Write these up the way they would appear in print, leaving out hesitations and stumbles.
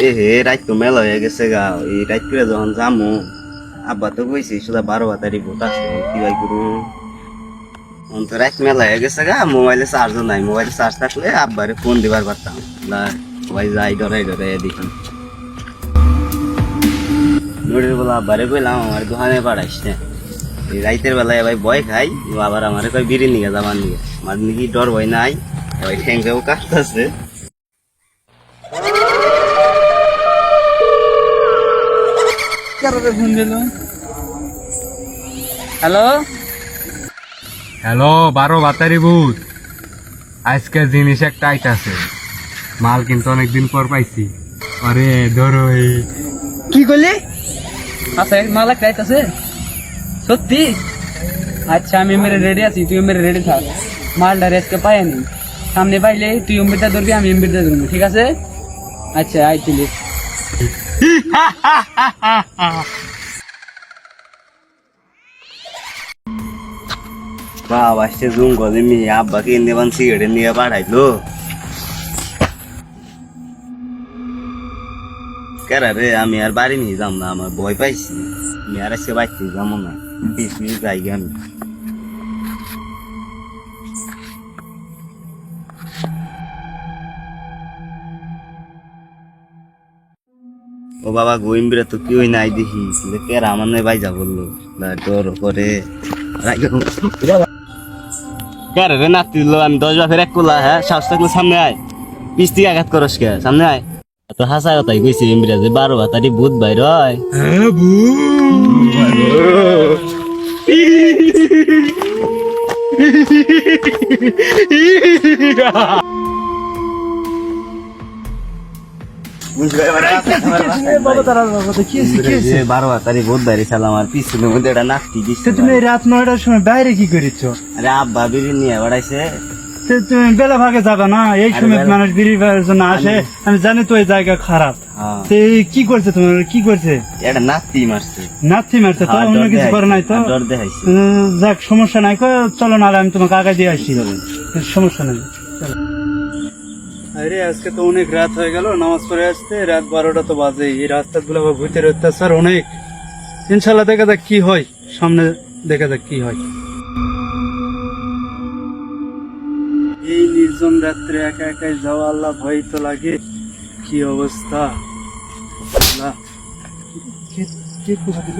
এ হে রাত তো মেলা হয়ে গেছে গা, এই রাত করে যখন যামু আব্বা তো কইছি শুধু 12 ভোট আছে কি ভাই করু। তো রাত মেলা হয়ে গেছে গা, মোবাইলে চার্জও নাই, মোবাইলে চার্জ থাকলে আব্বারে ফোন দিবার পারতাম। ভাই যাই ডরাই ডরাই দেখুন নোটের বেলা আব্বারে কইলাম আমার দোকানে পাঠাইস না, এই রাইতের বেলায় ভাই ভয় খাই, আবার আমার কই বিড়ি নিয়ে যাবার নিয়ে আমার নাকি ডর ভয় নাই, ভাই ঠ্যাংটাও কাটতেছে। হ্যালো হ্যালো 12 ভূত, আজকে জিনিস একটা আইতাছে, মাল কিন্তু অনেকদিন পর পাইছি। আরে ধরো কি করলি? আচ্ছা মাল একটা আছে সত্যি? আচ্ছা আমি মেরে রেডি আছি, তুই মেরে রেডি থাক। মালটা রেসকে পাইনি, সামনে পাইলে তুই এমবিটা ধরবি, আমি এমবিটা ধরবো, ঠিক আছে? আচ্ছা আইছিলি বাবা সে জুম করে মেয়ে আব্বাকে ইন্দেবান সিগারেট নিয়ে পাঠাইলো। কেরা রে, আমি আর বাড়ি নিয়ে যাম না, আমার ভয় পাইছি, আমি আর সে বাড়তে যাবো না, পিছনে যাই আমি। ও বাবা গোইমবিরা তো কেউই নাই দেখি, কেরা আমার নয় বাইজা বললো ডর করে। কেরে রে নাতি দিল, আমি 10 বাপের এক কোলা, হ্যাঁ সাহস থাকলে সামনে আয়, পিস থেকে আঘাত করস কে, সামনে আয়। তো হাসা কথাই কইছি ইমরাজে 12 ভূত বাইর হয়। হ্যাঁ ভূত বাইরে ছিল আমার পিছনের মধ্যে একটা নাতি দিচ্ছে। তুমি রাত 9টার সময় বাইরে কি করেছ? আরে আব্বা বিড়ি নিয়ে বেড়াইছে। তুমি বেলা ভাগে যাবে না, এই সময় মানুষ বিড়ি খাওয়ার জন্য আসে, আমি জানি তো এই জায়গা খারাপ। কি করছে তোমার, কি করছে? একটা নাতি মারছে। নাতি মারছে তো, অন্য কিছু করে নাই তো? ডর দেখাইছে। যাক সমস্যা নাই, চলো নাহলে আমি তোমাকে আগে দিয়ে আসছি, সমস্যা নাই। আরে আজকে তো অনেক রাত হয়ে গেল, নামাজ পড়ে আসতে রাত 12টা তো বাজে। এই রাস্তাগুলো আবার ভূতের অত্যাচার অনেক। ইনশাল্লাহ দেখা যাক কি হয়, সামনে দেখা যাক কি হয়। এই নির্জন রাত্রে একা একাই যাওয়া, আল্লাহ ভয় তো লাগে। কি অবস্থা, আল্লাহ কে ধোকা দিল,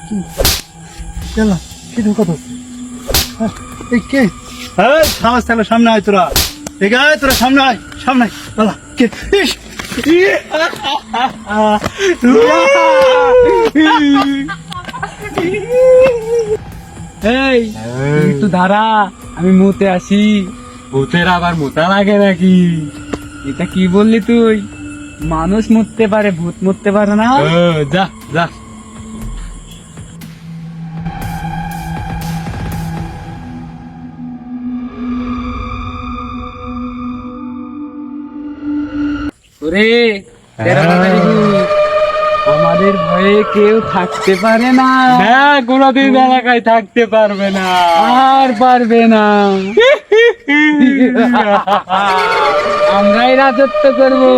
কি গেলাম, কে ধোকা দিচ্ছে? এই কে? সাহস থাকলে সামনে আয় তোরা, আয় তোরা সামনে আয়, সামনে আয়। আল্লাহ কে? ইস! এই একটু দাঁড়া, আমি মুতে আসি। ভূতের আবার মোতা লাগে নাকি? এটা কি বললি তুই? মানুষ মরতে পারে, ভূত মরতে পারে না। যা যা। ওরে আমাদের ভয়ে কেউ থাকতে পারে না, হ্যাঁ কোনদিন এলাকায় থাকতে পারবে না, আর পারবে না। আমরাই রাজত্ব করবো।